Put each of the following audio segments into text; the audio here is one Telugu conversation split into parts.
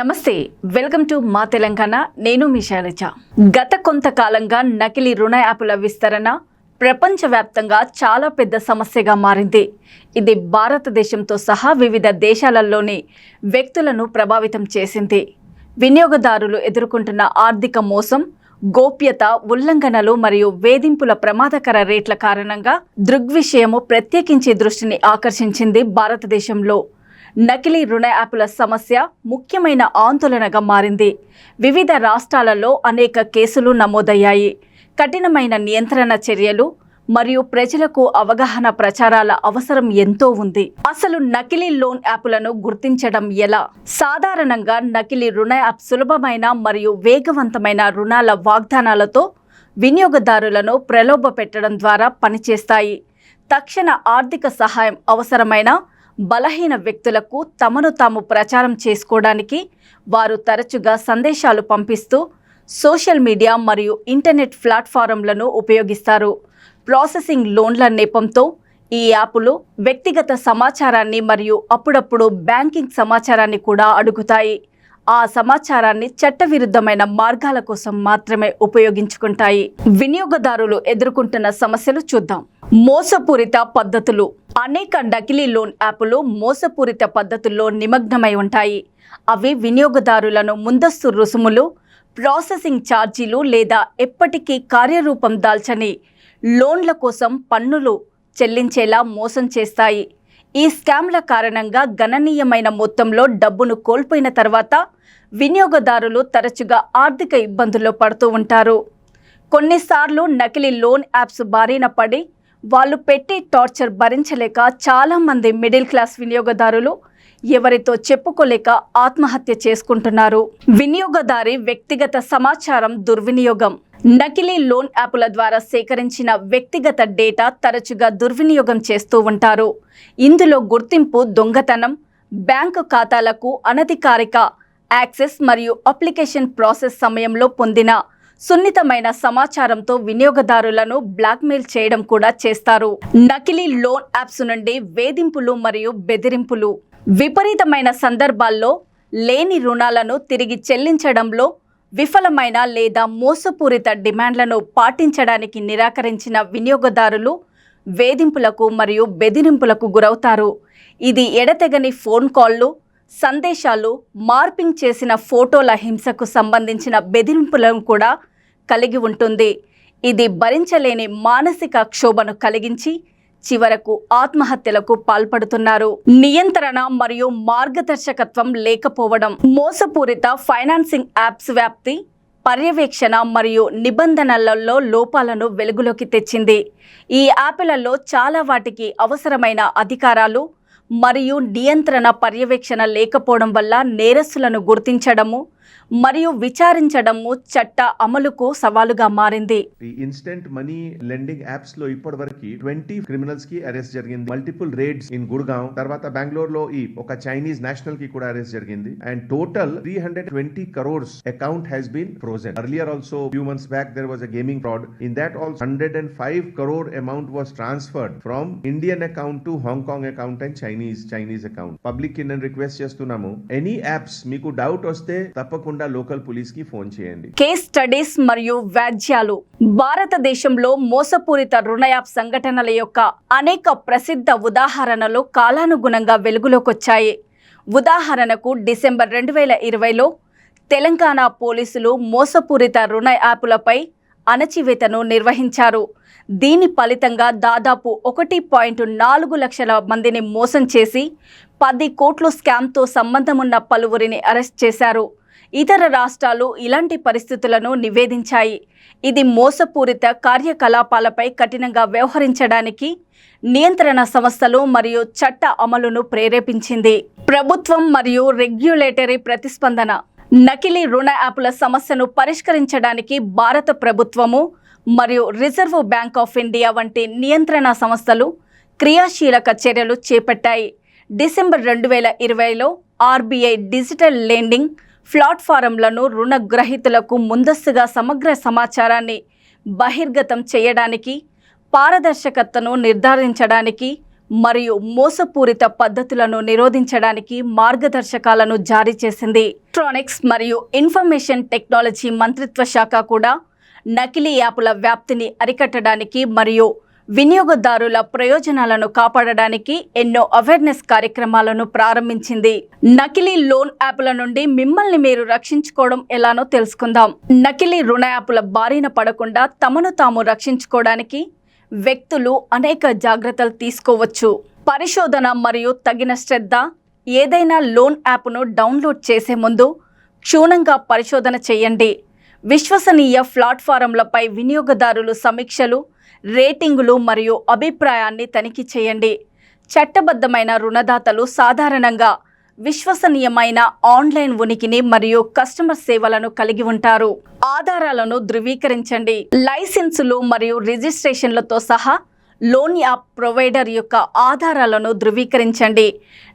నమస్తే, వెల్కమ్ టు మా తెలంగాణ. నేను మీ శైలజ. గత కొంతకాలంగా నకిలీ రుణ యాపుల విస్తరణ ప్రపంచవ్యాప్తంగా చాలా పెద్ద సమస్యగా మారింది. ఇది భారతదేశంతో సహా వివిధ దేశాలలోని వ్యక్తులను ప్రభావితం చేసింది. వినియోగదారులు ఎదుర్కొంటున్న ఆర్థిక మోసం, గోప్యత ఉల్లంఘనలు మరియు వేధింపుల ప్రమాదకర రేట్ల కారణంగా దృగ్విషయము ప్రత్యేకించి దృష్టిని ఆకర్షించింది. భారతదేశంలో నకిలీ రుణ యాపుల సమస్య ముఖ్యమైన ఆందోళనగా మారింది. వివిధ రాష్ట్రాలలో అనేక కేసులు నమోదయ్యాయి. కఠినమైన నియంత్రణ చర్యలు మరియు ప్రజలకు అవగాహన ప్రచారాల అవసరం ఎంతో ఉంది. అసలు నకిలీ లోన్ యాపులను గుర్తించడం ఎలా? సాధారణంగా నకిలీ రుణ యాప్ సులభమైన మరియు వేగవంతమైన రుణాల వాగ్దానాలతో వినియోగదారులను ప్రలోభ పెట్టడం ద్వారా పనిచేస్తాయి. తక్షణ ఆర్థిక సహాయం అవసరమైన బలహీన వ్యక్తులకు తమను తాము ప్రచారం చేసుకోవడానికి వారు తరచుగా సందేశాలు పంపిస్తూ సోషల్ మీడియా మరియు ఇంటర్నెట్ ప్లాట్ఫారంలను ఉపయోగిస్తారు. ప్రాసెసింగ్ లోన్ల నెపంతో ఈ యాపులు వ్యక్తిగత సమాచారాన్ని మరియు అప్పుడప్పుడు బ్యాంకింగ్ సమాచారాన్ని కూడా అడుగుతాయి. ఆ సమాచారాన్ని చట్టవిరుద్ధమైన మార్గాల కోసం మాత్రమే ఉపయోగించుకుంటాయి. వినియోగదారులు ఎదుర్కొంటున్న సమస్యలు చూద్దాం. మోసపూరిత పద్ధతులు. అనేక నకిలీ లోన్ యాపులు మోసపూరిత పద్ధతుల్లో నిమగ్నమై ఉంటాయి. అవి వినియోగదారులను ముందస్తు రుసుములు, ప్రాసెసింగ్ ఛార్జీలు లేదా ఎప్పటికీ కార్యరూపం దాల్చని లోన్ల కోసం పన్నులు చెల్లించేలా మోసం చేస్తాయి. ఈ స్కామ్ల కారణంగా గణనీయమైన మొత్తంలో డబ్బును కోల్పోయిన తర్వాత వినియోగదారులు తరచుగా ఆర్థిక ఇబ్బందుల్లో పడుతూ ఉంటారు. కొన్నిసార్లు నకిలీ లోన్ యాప్స్ బారిన పడి వాళ్ళు పెట్టే టార్చర్ భరించలేక చాలామంది మిడిల్ క్లాస్ వినియోగదారులు ఎవరితో చెప్పుకోలేక ఆత్మహత్య చేసుకుంటున్నారు. వినియోగదారి వ్యక్తిగత సమాచారం దుర్వినియోగం. నకిలీ లోన్ యాపుల ద్వారా సేకరించిన వ్యక్తిగత డేటా తరచుగా దుర్వినియోగం చేస్తూ ఉంటారు. ఇందులో గుర్తింపు దొంగతనం, బ్యాంకు ఖాతాలకు అనధికారిక యాక్సెస్ మరియు అప్లికేషన్ ప్రాసెస్ సమయంలో పొందిన సున్నితమైన సమాచారంతో వినియోగదారులను బ్లాక్మెయిల్ చేయడం కూడా చేస్తారు. నకిలీ లోన్ యాప్స్ నుండి వేధింపులు మరియు బెదిరింపులు. విపరీతమైన సందర్భాల్లో లేని రుణాలను తిరిగి చెల్లించడంలో విఫలమైన లేదా మోసపూరిత డిమాండ్లను పాటించడానికి నిరాకరించిన వినియోగదారులు వేధింపులకు మరియు బెదిరింపులకు గురవుతారు. ఇది ఎడతెగని ఫోన్ కాల్లు, సందేశాలు, మార్పింగ్ చేసిన ఫోటోల హింసకు సంబంధించిన బెదిరింపులను కూడా కలిగి ఉంటుంది. ఇది భరించలేని మానసిక క్షోభను కలిగించి చివరకు ఆత్మహత్యలకు పాల్పడుతున్నారు. నియంత్రణ మరియు మార్గదర్శకత్వం లేకపోవడం. మోసపూరిత ఫైనాన్సింగ్ యాప్స్ వ్యాప్తి, పర్యవేక్షణ మరియు నిబంధనలలో లోపాలను వెలుగులోకి తెచ్చింది. ఈ యాప్లలో చాలా వాటికి అవసరమైన అధికారాలు మరియు నియంత్రణ పర్యవేక్షణ లేకపోవడం వల్ల నేరస్తులను గుర్తించడము మరియు విచారించడము చట్ట అమలుకు సవాలుగా మారింది. ఈ ఇన్స్టెంట్ మనీ లెండింగ్ యాప్స్ లో ఇప్పటివరకు 20 క్రిమినల్స్ కి అరెస్ట్ జరిగింది. మల్టిపుల్ రేడ్స్ ఇన్ గుర్గావ్, తర్వాత బెంగళూరు లో ఈ ఒక చైనీస్ నేషనల్ కి కూడా అరెస్ట్ జరిగింది. And total 320 crores account has been frozen. Earlier also few months back there was a gaming fraud. In that also 105 crore amount was transferred from Indian account to Hong Kong account and Chinese account. Public కి నేను రిక్వెస్ట్ చేస్తున్నాము, ఎనీ యాప్స్ మీకు డౌట్ వస్తే తప్పకుండా లోకల్ పోలీస్ కి ఫోన్ చేయండి. కేస్ స్టడీస్ మరియు వ్యాజ్యాలు. భారతదేశంలో మోసపూరిత రుణ యాప్ సంఘటనల యొక్క అనేక ప్రసిద్ధ ఉదాహరణలు కాలానుగుణంగా వెలుగులోకొచ్చాయి. ఉదాహరణకు డిసెంబర్ 2020లో తెలంగాణ పోలీసులు మోసపూరిత రుణ యాపులపై అణచివేతను నిర్వహించారు. దీని ఫలితంగా దాదాపు 1.4 లక్షల మందిని మోసం చేసి 10 కోట్ల స్కామ్తో సంబంధమున్న పలువురిని అరెస్ట్ చేశారు. ఇతర రాష్ట్రాలు ఇలాంటి పరిస్థితులను నివేదించాయి. ఇది మోసపూరిత కార్యకలాపాలపై కఠినంగా వ్యవహరించడానికి నియంత్రణ సంస్థలు మరియు చట్ట అమలును ప్రేరేపించింది. ప్రభుత్వం మరియు రెగ్యులేటరీ ప్రతిస్పందన. నకిలీ రుణ యాపుల సమస్యను పరిష్కరించడానికి భారత ప్రభుత్వము మరియు రిజర్వ్ బ్యాంక్ ఆఫ్ ఇండియా వంటి నియంత్రణ సంస్థలు క్రియాశీలక చర్యలు చేపట్టాయి. డిసెంబర్ 2020లో ఆర్బీఐ డిజిటల్ లెండింగ్ ప్లాట్ఫారంలను రుణగ్రహీతలకు ముందస్తుగా సమగ్ర సమాచారాన్ని బహిర్గతం చేయడానికి, పారదర్శకతను నిర్ధారించడానికి మరియు మోసపూరిత పద్ధతులను నిరోధించడానికి మార్గదర్శకాలను జారీ చేసింది. ఎలక్ట్రానిక్స్ మరియు ఇన్ఫర్మేషన్ టెక్నాలజీ మంత్రిత్వ శాఖ కూడా నకిలీ యాప్ల వ్యాప్తిని అరికట్టడానికి మరియు వినియోగదారుల ప్రయోజనాలను కాపాడడానికి ఎన్నో అవేర్నెస్ కార్యక్రమాలను ప్రారంభించింది. నకిలీ లోన్ యాప్ల నుండి మిమ్మల్ని మీరు రక్షించుకోవడం ఎలానో తెలుసుకుందాం. నకిలీ రుణ యాప్ల బారిన పడకుండా తమను తాము రక్షించుకోవడానికి వ్యక్తులు అనేక జాగ్రత్తలు తీసుకోవచ్చు. పరిశోధన మరియు తగిన శ్రద్ధ. ఏదైనా లోన్ యాప్ను డౌన్లోడ్ చేసే ముందు క్షుణ్ణంగా పరిశోధన చేయండి. విశ్వసనీయ ప్లాట్ఫారంలపై వినియోగదారుల సమీక్షలు, రేటింగులు మరియు అభిప్రాయాన్ని తనిఖీ చేయండి. చట్టబద్ధమైన రుణదాతలు సాధారణంగా విశ్వసనీయమైన ఆన్లైన్ ఉనికిని మరియు కస్టమర్ సేవలను కలిగి ఉంటారు. ఆధారాలను ధృవీకరించండి. లైసెన్సులు మరియు రిజిస్ట్రేషన్లతో సహా లోన్ యాప్ ప్రొవైడర్ యొక్క ఆధారాలను ధృవీకరించండి.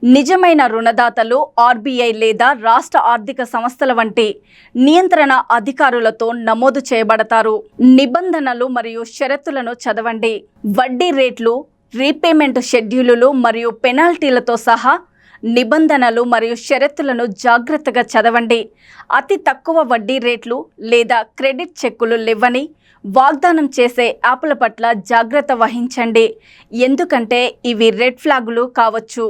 నిజమైన రుణదాతలు ఆర్బీఐ లేదా రాష్ట్ర ఆర్థిక సంస్థల వంటి నియంత్రణ అధికారులతో నమోదు చేయబడతారు. నిబంధనలు మరియు షరతులను చదవండి. వడ్డీ రేట్లు, రీపేమెంట్ షెడ్యూలులు మరియు పెనాల్టీలతో సహా నిబంధనలు మరియు షరతులను జాగ్రత్తగా చదవండి. అతి తక్కువ వడ్డీ రేట్లు లేదా క్రెడిట్ చెక్కులు లేవని వాగ్దానం చేసే యాప్ల పట్ల జాగ్రత్త వహించండి, ఎందుకంటే ఇవి రెడ్ ఫ్లాగులు కావచ్చు.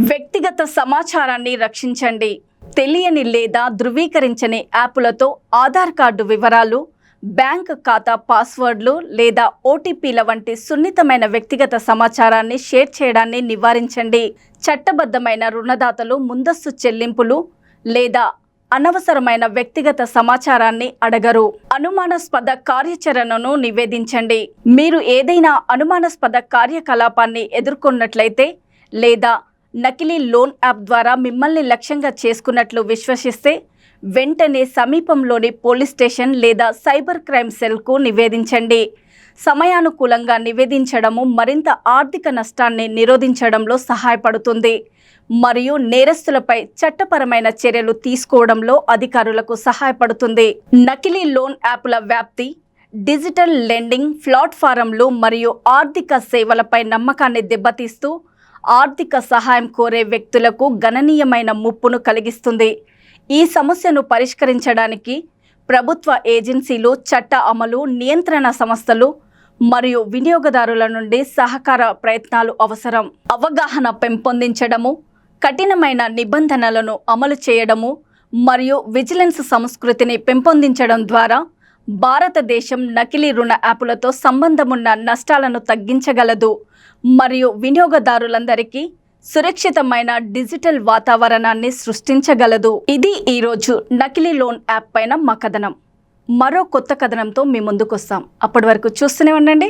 వ్యక్తిగత సమాచారాన్ని రక్షించండి. తెలియని లేదా ధృవీకరించని యాప్లతో ఆధార్ కార్డు వివరాలు, బ్యాంక్ ఖాతా పాస్వర్డ్లు లేదా ఓటీపీల వంటి సున్నితమైన వ్యక్తిగత సమాచారాన్ని షేర్ చేయడాన్ని నివారించండి. చట్టబద్ధమైన రుణదాతలు ముందస్తు చెల్లింపులు లేదా అనవసరమైన వ్యక్తిగత సమాచారాన్ని అడగరు. అనుమానాస్పద కార్యాచరణను నివేదించండి. మీరు ఏదైనా అనుమానాస్పద కార్యకలాపాన్ని ఎదుర్కొన్నట్లయితే లేదా నకిలీ లోన్ యాప్ ద్వారా మిమ్మల్ని లక్ష్యంగా చేసుకున్నట్లు విశ్వసిస్తే వెంటనే సమీపంలోని పోలీస్ స్టేషన్ లేదా సైబర్ క్రైమ్ సెల్కు నివేదించండి. సమయానుకూలంగా నివేదించడము మరింత ఆర్థిక నష్టాన్ని నిరోధించడంలో సహాయపడుతుంది మరియు నేరస్తులపై చట్టపరమైన చర్యలు తీసుకోవడంలో అధికారులకు సహాయపడుతుంది. నకిలీ లోన్ యాప్ల వ్యాప్తి డిజిటల్ లెండింగ్ ప్లాట్ఫారంలు మరియు ఆర్థిక సేవలపై నమ్మకాన్ని దెబ్బతీస్తూ ఆర్థిక సహాయం కోరే వ్యక్తులకు గణనీయమైన ముప్పును కలిగిస్తుంది. ఈ సమస్యను పరిష్కరించడానికి ప్రభుత్వ ఏజెన్సీలు, చట్ట అమలు, నియంత్రణ సంస్థలు మరియు వినియోగదారుల నుండి సహకార ప్రయత్నాలు అవసరం. అవగాహన పెంపొందించడము, కఠినమైన నిబంధనలను అమలు చేయడము మరియు విజిలెన్స్ సంస్కృతిని పెంపొందించడం ద్వారా భారతదేశం నకిలీ రుణ యాప్లతో సంబంధమున్న నష్టాలను తగ్గించగలదు మరియు వినియోగదారులందరికీ సురక్షితమైన డిజిటల్ వాతావరణాన్ని సృష్టించగలదు. ఇది ఈరోజు నకిలీ లోన్ యాప్ పైన మా కథనం. మరో కొత్త కథనంతో మీ ముందుకు వస్తాం. అప్పటి వరకు చూస్తూనే ఉండండి.